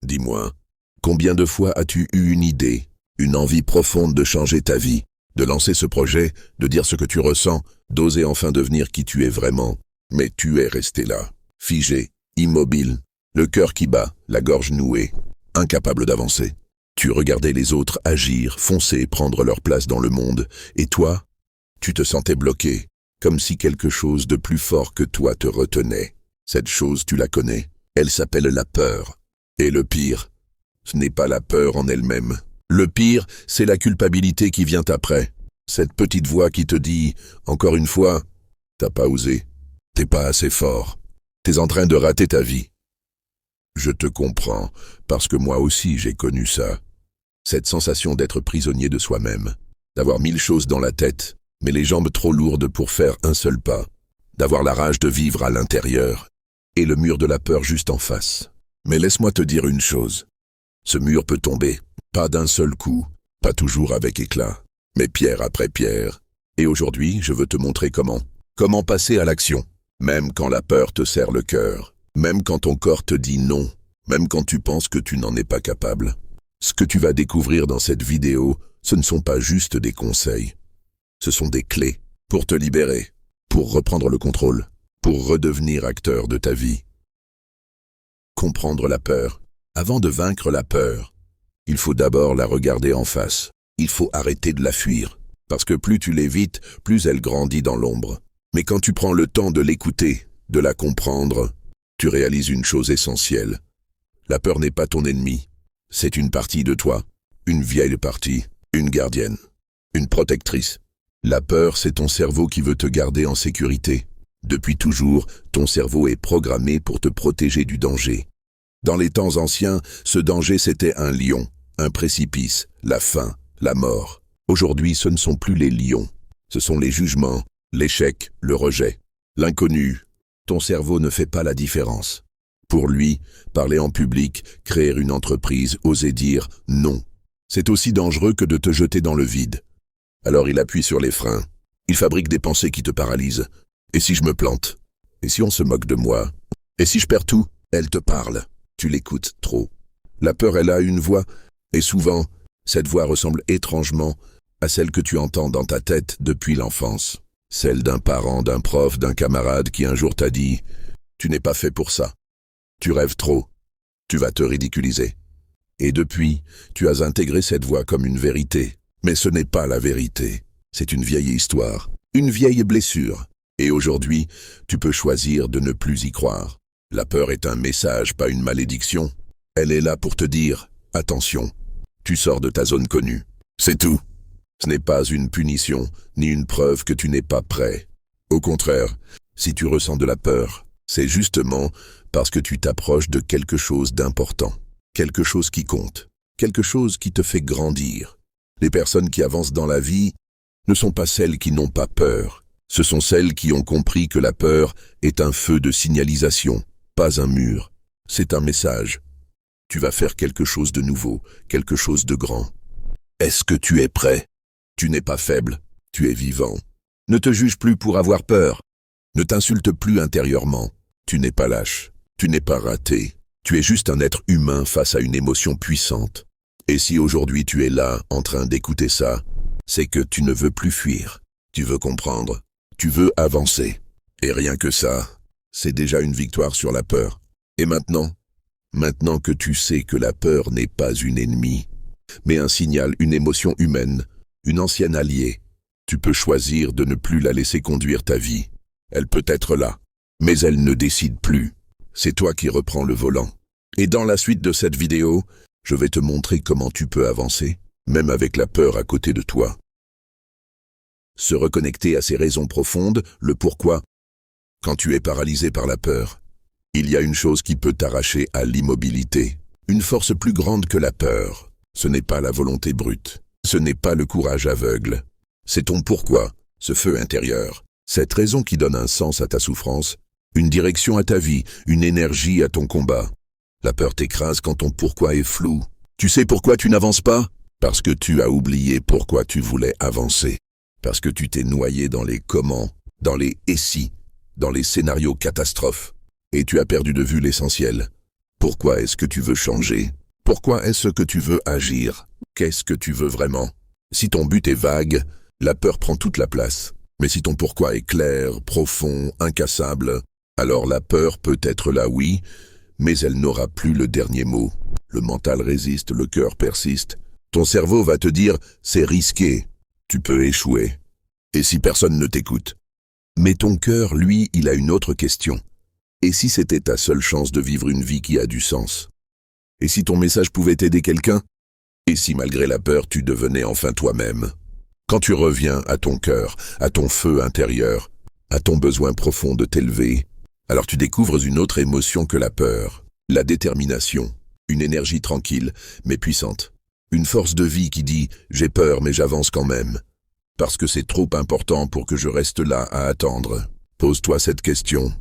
Dis-moi, combien de fois as-tu eu une idée, une envie profonde de changer ta vie, de lancer ce projet, de dire ce que tu ressens, d'oser enfin devenir qui tu es vraiment? Mais tu es resté là, figé, immobile, le cœur qui bat, la gorge nouée, incapable d'avancer. Tu regardais les autres agir, foncer, prendre leur place dans le monde, et toi, tu te sentais bloqué, comme si quelque chose de plus fort que toi te retenait. Cette chose, tu la connais, elle s'appelle la peur. Et le pire, ce n'est pas la peur en elle-même. Le pire, c'est la culpabilité qui vient après. Cette petite voix qui te dit, encore une fois, t'as pas osé, t'es pas assez fort, t'es en train de rater ta vie. Je te comprends, parce que moi aussi j'ai connu ça. Cette sensation d'être prisonnier de soi-même, d'avoir 1000 choses dans la tête, mais les jambes trop lourdes pour faire un seul pas, d'avoir la rage de vivre à l'intérieur, et le mur de la peur juste en face. Mais laisse-moi te dire une chose, ce mur peut tomber, pas d'un seul coup, pas toujours avec éclat, mais pierre après pierre. Et aujourd'hui, je veux te montrer comment passer à l'action, même quand la peur te serre le cœur, même quand ton corps te dit non, même quand tu penses que tu n'en es pas capable. Ce que tu vas découvrir dans cette vidéo, ce ne sont pas juste des conseils. Ce sont des clés pour te libérer, pour reprendre le contrôle, pour redevenir acteur de ta vie. Comprendre la peur. Avant de vaincre la peur, il faut d'abord la regarder en face. Il faut arrêter de la fuir, parce que plus tu l'évites, plus elle grandit dans l'ombre. Mais quand tu prends le temps de l'écouter, de la comprendre, tu réalises une chose essentielle. La peur n'est pas ton ennemi. C'est une partie de toi, une vieille partie, une gardienne, une protectrice. La peur, c'est ton cerveau qui veut te garder en sécurité. Depuis toujours, ton cerveau est programmé pour te protéger du danger. Dans les temps anciens, ce danger c'était un lion, un précipice, la faim, la mort. Aujourd'hui, ce ne sont plus les lions. Ce sont les jugements, l'échec, le rejet, l'inconnu. Ton cerveau ne fait pas la différence. Pour lui, parler en public, créer une entreprise, oser dire non, c'est aussi dangereux que de te jeter dans le vide. Alors il appuie sur les freins. Il fabrique des pensées qui te paralysent. Et si je me plante? Et si on se moque de moi? Et si je perds tout? Elle te parle. Tu l'écoutes trop. La peur, elle a une voix. Et souvent, cette voix ressemble étrangement à celle que tu entends dans ta tête depuis l'enfance. Celle d'un parent, d'un prof, d'un camarade qui un jour t'a dit « Tu n'es pas fait pour ça. Tu rêves trop. Tu vas te ridiculiser. » Et depuis, tu as intégré cette voix comme une vérité. Mais ce n'est pas la vérité. C'est une vieille histoire, une vieille blessure. Et aujourd'hui, tu peux choisir de ne plus y croire. La peur est un message, pas une malédiction. Elle est là pour te dire « Attention, tu sors de ta zone connue. » C'est tout. Ce n'est pas une punition, ni une preuve que tu n'es pas prêt. Au contraire, si tu ressens de la peur, c'est justement parce que tu t'approches de quelque chose d'important, quelque chose qui compte, quelque chose qui te fait grandir. Les personnes qui avancent dans la vie ne sont pas celles qui n'ont pas peur. Ce sont celles qui ont compris que la peur est un feu de signalisation, pas un mur. C'est un message. Tu vas faire quelque chose de nouveau, quelque chose de grand. Est-ce que tu es prêt? Tu n'es pas faible, tu es vivant. Ne te juge plus pour avoir peur. Ne t'insulte plus intérieurement. Tu n'es pas lâche, tu n'es pas raté. Tu es juste un être humain face à une émotion puissante. Et si aujourd'hui tu es là, en train d'écouter ça, c'est que tu ne veux plus fuir. Tu veux comprendre, tu veux avancer. Et rien que ça, c'est déjà une victoire sur la peur. Et maintenant que tu sais que la peur n'est pas une ennemie, mais un signal, une émotion humaine, une ancienne alliée, tu peux choisir de ne plus la laisser conduire ta vie. Elle peut être là, mais elle ne décide plus. C'est toi qui reprends le volant. Et dans la suite de cette vidéo, je vais te montrer comment tu peux avancer, même avec la peur à côté de toi. Se reconnecter à ses raisons profondes, le pourquoi. Quand tu es paralysé par la peur, il y a une chose qui peut t'arracher à l'immobilité. Une force plus grande que la peur. Ce n'est pas la volonté brute. Ce n'est pas le courage aveugle. C'est ton pourquoi, ce feu intérieur. Cette raison qui donne un sens à ta souffrance, une direction à ta vie, une énergie à ton combat. La peur t'écrase quand ton pourquoi est flou. Tu sais pourquoi tu n'avances pas? Parce que tu as oublié pourquoi tu voulais avancer. Parce que tu t'es noyé dans les comment, dans les et si, dans les scénarios catastrophes. Et tu as perdu de vue l'essentiel. Pourquoi est-ce que tu veux changer? Pourquoi est-ce que tu veux agir? Qu'est-ce que tu veux vraiment? Si ton but est vague, la peur prend toute la place. Mais si ton pourquoi est clair, profond, incassable, alors la peur peut être là, oui, mais elle n'aura plus le dernier mot. Le mental résiste, le cœur persiste. Ton cerveau va te dire « c'est risqué, tu peux échouer ». Et si personne ne t'écoute? Mais ton cœur, lui, il a une autre question. Et si c'était ta seule chance de vivre une vie qui a du sens? Et si ton message pouvait aider quelqu'un? Et si malgré la peur, tu devenais enfin toi-même? Quand tu reviens à ton cœur, à ton feu intérieur, à ton besoin profond de t'élever, alors tu découvres une autre émotion que la peur, la détermination, une énergie tranquille mais puissante, une force de vie qui dit « j'ai peur mais j'avance quand même ». Parce que c'est trop important pour que je reste là à attendre. Pose-toi cette question.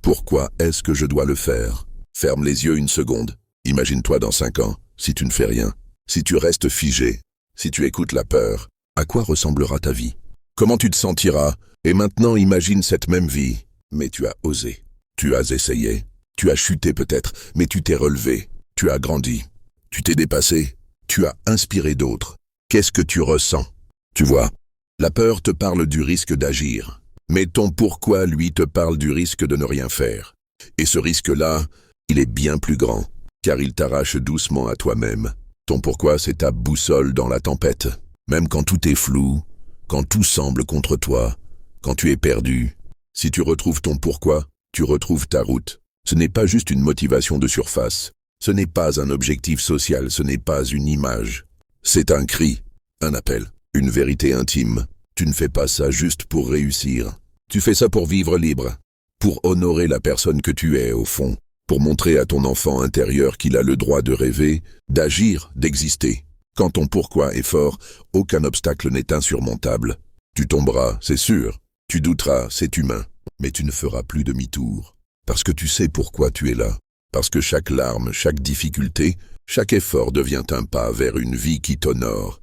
Pourquoi est-ce que je dois le faire? Ferme les yeux une seconde. Imagine-toi dans 5 ans, si tu ne fais rien, si tu restes figé, si tu écoutes la peur, à quoi ressemblera ta vie? Comment tu te sentiras? Et maintenant imagine cette même vie. Mais tu as osé, tu as essayé, tu as chuté peut-être, mais tu t'es relevé, tu as grandi, tu t'es dépassé, tu as inspiré d'autres. Qu'est-ce que tu ressens? Tu vois? La peur te parle du risque d'agir, mais ton pourquoi, lui, te parle du risque de ne rien faire. Et ce risque-là, il est bien plus grand, car il t'arrache doucement à toi-même. Ton pourquoi, c'est ta boussole dans la tempête. Même quand tout est flou, quand tout semble contre toi, quand tu es perdu. Si tu retrouves ton pourquoi, tu retrouves ta route. Ce n'est pas juste une motivation de surface. Ce n'est pas un objectif social, ce n'est pas une image. C'est un cri, un appel. Une vérité intime. Tu ne fais pas ça juste pour réussir. Tu fais ça pour vivre libre, pour honorer la personne que tu es au fond, pour montrer à ton enfant intérieur qu'il a le droit de rêver, d'agir, d'exister. Quand ton pourquoi est fort, aucun obstacle n'est insurmontable. Tu tomberas, c'est sûr. Tu douteras, c'est humain. Mais tu ne feras plus demi-tour. Parce que tu sais pourquoi tu es là. Parce que chaque larme, chaque difficulté, chaque effort devient un pas vers une vie qui t'honore.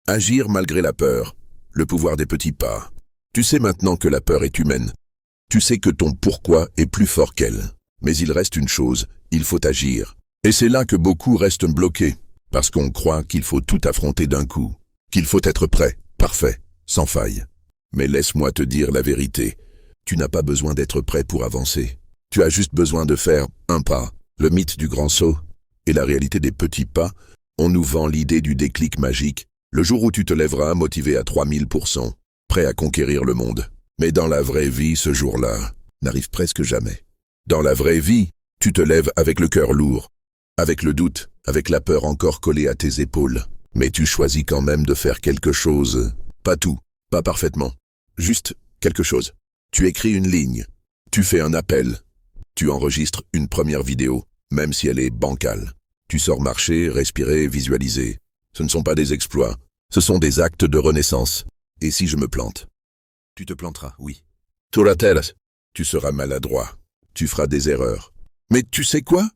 Agir malgré la peur, le pouvoir des petits pas. Tu sais maintenant que la peur est humaine. Tu sais que ton pourquoi est plus fort qu'elle. Mais il reste une chose, il faut agir. Et c'est là que beaucoup restent bloqués, parce qu'on croit qu'il faut tout affronter d'un coup, qu'il faut être prêt, parfait, sans faille. Mais laisse-moi te dire la vérité, tu n'as pas besoin d'être prêt pour avancer. Tu as juste besoin de faire un pas. Le mythe du grand saut et la réalité des petits pas, on nous vend l'idée du déclic magique. Le jour où tu te lèveras motivé à 3000%, prêt à conquérir le monde. Mais dans la vraie vie, ce jour-là n'arrive presque jamais. Dans la vraie vie, tu te lèves avec le cœur lourd, avec le doute, avec la peur encore collée à tes épaules. Mais tu choisis quand même de faire quelque chose. Pas tout, pas parfaitement. Juste quelque chose. Tu écris une ligne. Tu fais un appel. Tu enregistres une première vidéo, même si elle est bancale. Tu sors marcher, respirer, visualiser. Ce ne sont pas des exploits, ce sont des actes de renaissance. Et si je me plante? Tu te planteras, oui. Tu seras maladroit. Tu feras des erreurs. Mais tu sais quoi?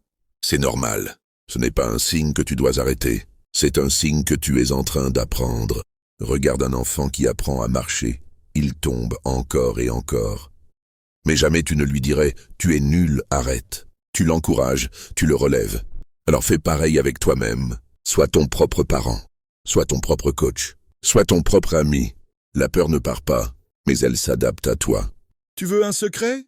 C'est normal. Ce n'est pas un signe que tu dois arrêter. C'est un signe que tu es en train d'apprendre. Regarde un enfant qui apprend à marcher. Il tombe encore et encore. Mais jamais tu ne lui dirais « tu es nul, arrête ». Tu l'encourages, tu le relèves. Alors fais pareil avec toi-même. Sois ton propre parent, sois ton propre coach, sois ton propre ami. La peur ne part pas, mais elle s'adapte à toi. Tu veux un secret?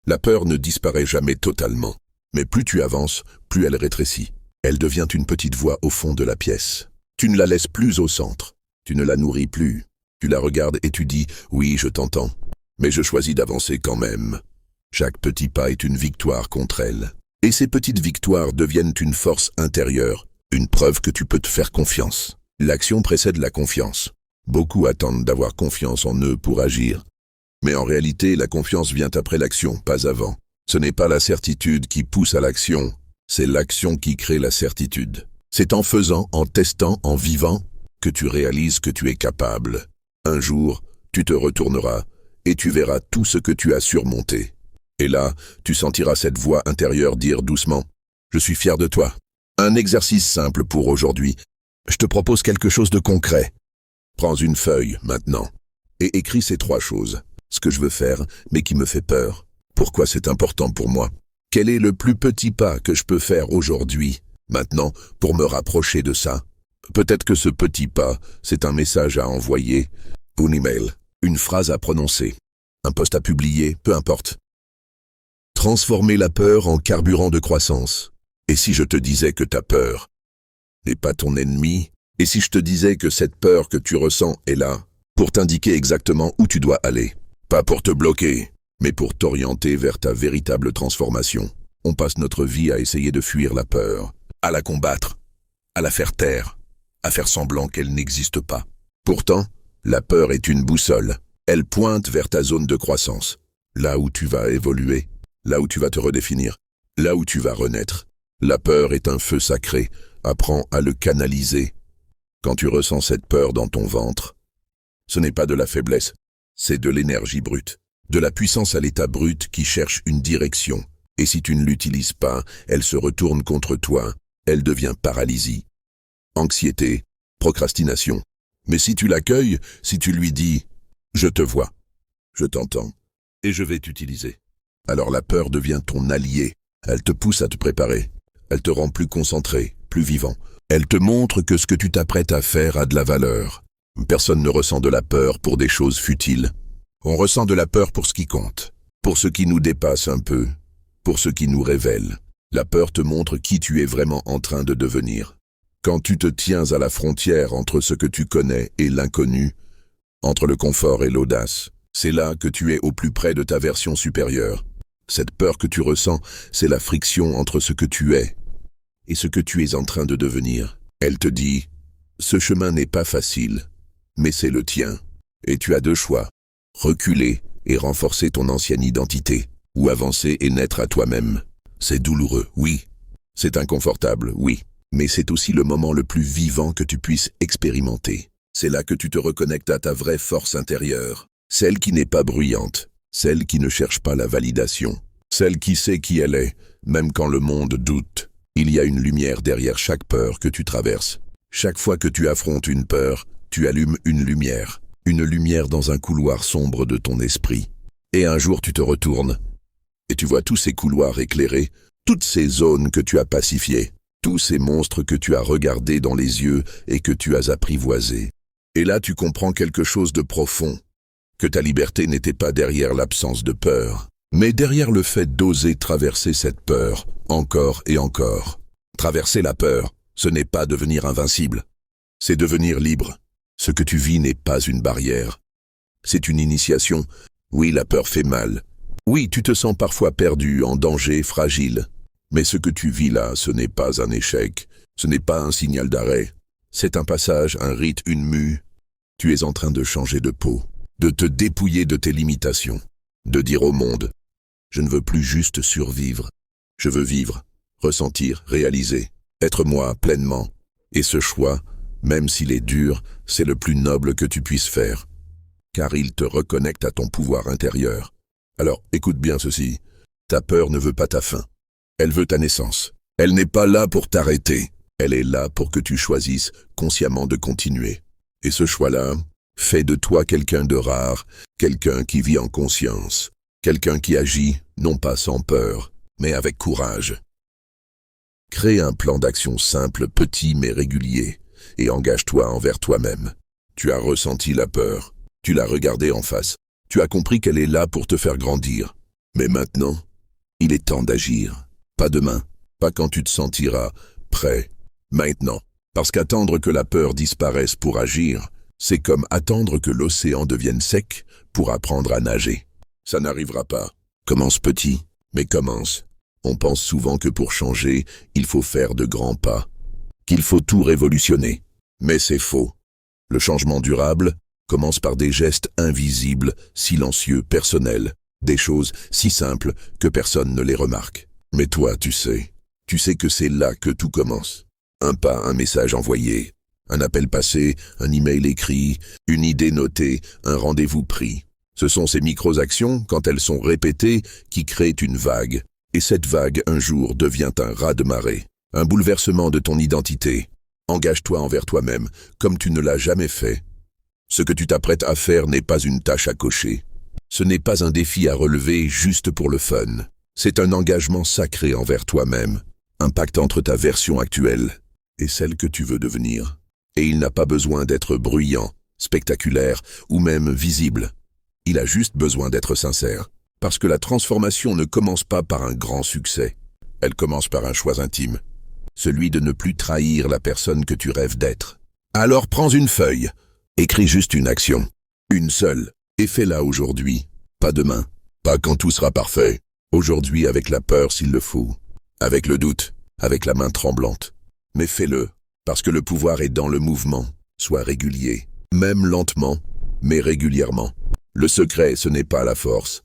La peur ne disparaît jamais totalement, mais plus tu avances, plus elle rétrécit. Elle devient une petite voix au fond de la pièce. Tu ne la laisses plus au centre, tu ne la nourris plus. Tu la regardes et tu dis « oui, je t'entends ». Mais je choisis d'avancer quand même. Chaque petit pas est une victoire contre elle. Et ces petites victoires deviennent une force intérieure, une preuve que tu peux te faire confiance. L'action précède la confiance. Beaucoup attendent d'avoir confiance en eux pour agir. Mais en réalité, la confiance vient après l'action, pas avant. Ce n'est pas la certitude qui pousse à l'action, c'est l'action qui crée la certitude. C'est en faisant, en testant, en vivant, que tu réalises que tu es capable. Un jour, tu te retourneras et tu verras tout ce que tu as surmonté. Et là, tu sentiras cette voix intérieure dire doucement « Je suis fier de toi ». Un exercice simple pour aujourd'hui. Je te propose quelque chose de concret. Prends une feuille, maintenant, et écris ces 3 choses. Ce que je veux faire, mais qui me fait peur. Pourquoi c'est important pour moi? Quel est le plus petit pas que je peux faire aujourd'hui, maintenant, pour me rapprocher de ça? Peut-être que ce petit pas, c'est un message à envoyer, un email, une phrase à prononcer, un post à publier, peu importe. Transformer la peur en carburant de croissance. Et si je te disais que ta peur n'est pas ton ennemi? Et si je te disais que cette peur que tu ressens est là, pour t'indiquer exactement où tu dois aller? Pas pour te bloquer, mais pour t'orienter vers ta véritable transformation. On passe notre vie à essayer de fuir la peur, à la combattre, à la faire taire, à faire semblant qu'elle n'existe pas. Pourtant, la peur est une boussole. Elle pointe vers ta zone de croissance, là où tu vas évoluer, là où tu vas te redéfinir, là où tu vas renaître. La peur est un feu sacré, apprends à le canaliser. Quand tu ressens cette peur dans ton ventre, ce n'est pas de la faiblesse, c'est de l'énergie brute, de la puissance à l'état brut qui cherche une direction. Et si tu ne l'utilises pas, elle se retourne contre toi, elle devient paralysie, anxiété, procrastination. Mais si tu l'accueilles, si tu lui dis « Je te vois, je t'entends, et je vais t'utiliser », alors la peur devient ton allié. Elle te pousse à te préparer, elle te rend plus concentré, plus vivant. Elle te montre que ce que tu t'apprêtes à faire a de la valeur. Personne ne ressent de la peur pour des choses futiles. On ressent de la peur pour ce qui compte, pour ce qui nous dépasse un peu, pour ce qui nous révèle. La peur te montre qui tu es vraiment en train de devenir. Quand tu te tiens à la frontière entre ce que tu connais et l'inconnu, entre le confort et l'audace, c'est là que tu es au plus près de ta version supérieure. Cette peur que tu ressens, c'est la friction entre ce que tu es et ce que tu es en train de devenir. Elle te dit « Ce chemin n'est pas facile, mais c'est le tien. » Et tu as deux choix, reculer et renforcer ton ancienne identité, ou avancer et naître à toi-même. C'est douloureux, oui. C'est inconfortable, oui. Mais c'est aussi le moment le plus vivant que tu puisses expérimenter. C'est là que tu te reconnectes à ta vraie force intérieure, celle qui n'est pas bruyante, celle qui ne cherche pas la validation, celle qui sait qui elle est, même quand le monde doute. Il y a une lumière derrière chaque peur que tu traverses. Chaque fois que tu affrontes une peur, tu allumes une lumière dans un couloir sombre de ton esprit. Et un jour tu te retournes, et tu vois tous ces couloirs éclairés, toutes ces zones que tu as pacifiées, tous ces monstres que tu as regardés dans les yeux et que tu as apprivoisés. Et là tu comprends quelque chose de profond, que ta liberté n'était pas derrière l'absence de peur, mais derrière le fait d'oser traverser cette peur, encore et encore. Traverser la peur, ce n'est pas devenir invincible, c'est devenir libre. Ce que tu vis n'est pas une barrière, c'est une initiation. Oui, la peur fait mal. Oui, tu te sens parfois perdu, en danger, fragile. Mais ce que tu vis là, ce n'est pas un échec, ce n'est pas un signal d'arrêt. C'est un passage, un rite, une mue. Tu es en train de changer de peau, de te dépouiller de tes limitations, de dire au monde « Je ne veux plus juste survivre, je veux vivre, ressentir, réaliser, être moi pleinement. » Et ce choix, même s'il est dur, c'est le plus noble que tu puisses faire, car il te reconnecte à ton pouvoir intérieur. Alors, écoute bien ceci, ta peur ne veut pas ta fin, elle veut ta naissance. Elle n'est pas là pour t'arrêter, elle est là pour que tu choisisses consciemment de continuer. Et ce choix-là fait de toi quelqu'un de rare, quelqu'un qui vit en conscience, quelqu'un qui agit, non pas sans peur, mais avec courage. Crée un plan d'action simple, petit mais régulier, et engage-toi envers toi-même. Tu as ressenti la peur, tu l'as regardée en face, tu as compris qu'elle est là pour te faire grandir. Mais maintenant, il est temps d'agir. Pas demain, pas quand tu te sentiras prêt, maintenant. Parce qu'attendre que la peur disparaisse pour agir, c'est comme attendre que l'océan devienne sec pour apprendre à nager. Ça n'arrivera pas. Commence petit, mais commence. On pense souvent que pour changer, il faut faire de grands pas, qu'il faut tout révolutionner. Mais c'est faux. Le changement durable commence par des gestes invisibles, silencieux, personnels, des choses si simples que personne ne les remarque. Mais toi, tu sais que c'est là que tout commence. Un pas, un message envoyé, un appel passé, un email écrit, une idée notée, un rendez-vous pris. Ce sont ces micro-actions, quand elles sont répétées, qui créent une vague. Et cette vague, un jour, devient un raz-de-marée, un bouleversement de ton identité. Engage-toi envers toi-même, comme tu ne l'as jamais fait. Ce que tu t'apprêtes à faire n'est pas une tâche à cocher. Ce n'est pas un défi à relever juste pour le fun. C'est un engagement sacré envers toi-même, un pacte entre ta version actuelle et celle que tu veux devenir. Et il n'a pas besoin d'être bruyant, spectaculaire ou même visible. Il a juste besoin d'être sincère. Parce que la transformation ne commence pas par un grand succès. Elle commence par un choix intime. Celui de ne plus trahir la personne que tu rêves d'être. Alors prends une feuille. Écris juste une action. Une seule. Et fais-la aujourd'hui. Pas demain. Pas quand tout sera parfait. Aujourd'hui avec la peur s'il le faut. Avec le doute. Avec la main tremblante. Mais fais-le. Parce que le pouvoir est dans le mouvement. Sois régulier. Même lentement, mais régulièrement. Le secret, ce n'est pas la force.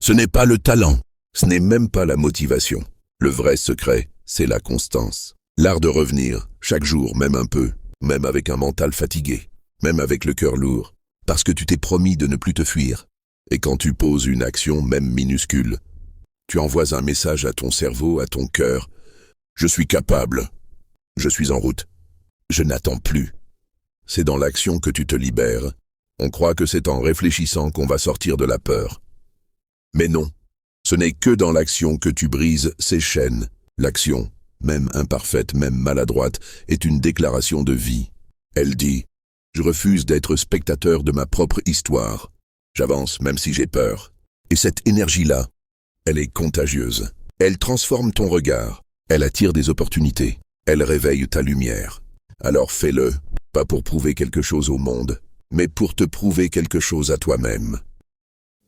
Ce n'est pas le talent, ce n'est même pas la motivation. Le vrai secret, c'est la constance. L'art de revenir, chaque jour, même un peu, même avec un mental fatigué, même avec le cœur lourd, parce que tu t'es promis de ne plus te fuir. Et quand tu poses une action, même minuscule, tu envoies un message à ton cerveau, à ton cœur. Je suis capable. Je suis en route. Je n'attends plus. C'est dans l'action que tu te libères. On croit que c'est en réfléchissant qu'on va sortir de la peur. Mais non, ce n'est que dans l'action que tu brises ces chaînes. L'action, même imparfaite, même maladroite, est une déclaration de vie. Elle dit « Je refuse d'être spectateur de ma propre histoire. J'avance même si j'ai peur. » Et cette énergie-là, elle est contagieuse. Elle transforme ton regard. Elle attire des opportunités. Elle réveille ta lumière. Alors fais-le, pas pour prouver quelque chose au monde, mais pour te prouver quelque chose à toi-même.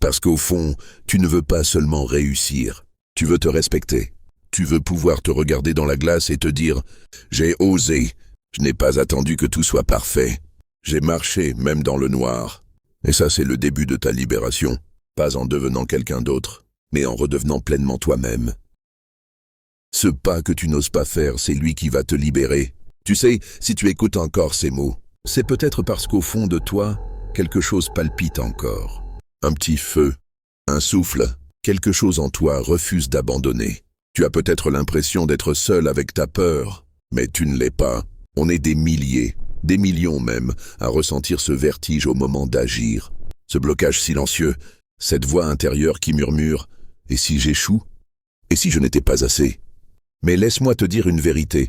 Parce qu'au fond, tu ne veux pas seulement réussir, tu veux te respecter. Tu veux pouvoir te regarder dans la glace et te dire « J'ai osé, je n'ai pas attendu que tout soit parfait. J'ai marché même dans le noir. » Et ça, c'est le début de ta libération, pas en devenant quelqu'un d'autre, mais en redevenant pleinement toi-même. Ce pas que tu n'oses pas faire, c'est lui qui va te libérer. Tu sais, si tu écoutes encore ces mots, c'est peut-être parce qu'au fond de toi, quelque chose palpite encore. Un petit feu, un souffle, quelque chose en toi refuse d'abandonner. Tu as peut-être l'impression d'être seul avec ta peur, mais tu ne l'es pas. On est des milliers, des millions même, à ressentir ce vertige au moment d'agir. Ce blocage silencieux, cette voix intérieure qui murmure « Et si j'échoue? Et si je n'étais pas assez ?» Mais laisse-moi te dire une vérité.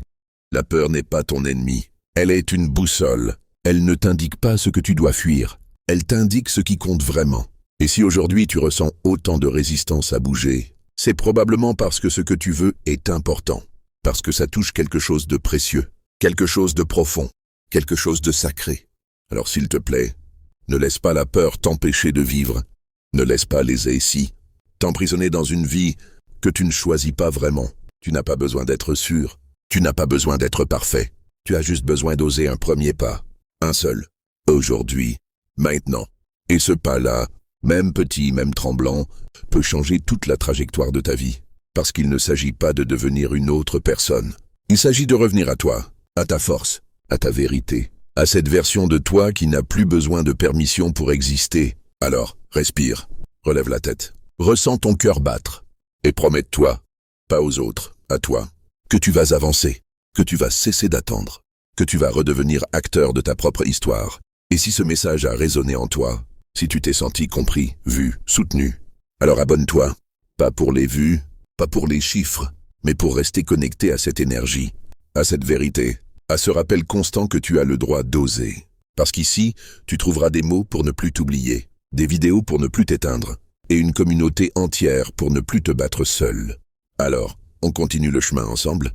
La peur n'est pas ton ennemi. Elle est une boussole. Elle ne t'indique pas ce que tu dois fuir. Elle t'indique ce qui compte vraiment. Et si aujourd'hui tu ressens autant de résistance à bouger, c'est probablement parce que ce que tu veux est important. Parce que ça touche quelque chose de précieux, quelque chose de profond, quelque chose de sacré. Alors s'il te plaît, ne laisse pas la peur t'empêcher de vivre. Ne laisse pas les si t'emprisonner dans une vie que tu ne choisis pas vraiment. Tu n'as pas besoin d'être sûr. Tu n'as pas besoin d'être parfait. Tu as juste besoin d'oser un premier pas. Un seul. Aujourd'hui. Maintenant. Et ce pas-là, même petit, même tremblant, peut changer toute la trajectoire de ta vie. Parce qu'il ne s'agit pas de devenir une autre personne. Il s'agit de revenir à toi, à ta force, à ta vérité, à cette version de toi qui n'a plus besoin de permission pour exister. Alors, respire, relève la tête, ressens ton cœur battre, et promets-toi, pas aux autres, à toi, que tu vas avancer, que tu vas cesser d'attendre, que tu vas redevenir acteur de ta propre histoire. Et si ce message a résonné en toi, si tu t'es senti compris, vu, soutenu, alors abonne-toi. Pas pour les vues, pas pour les chiffres, mais pour rester connecté à cette énergie, à cette vérité, à ce rappel constant que tu as le droit d'oser. Parce qu'ici, tu trouveras des mots pour ne plus t'oublier, des vidéos pour ne plus t'éteindre, et une communauté entière pour ne plus te battre seul. Alors, on continue le chemin ensemble ?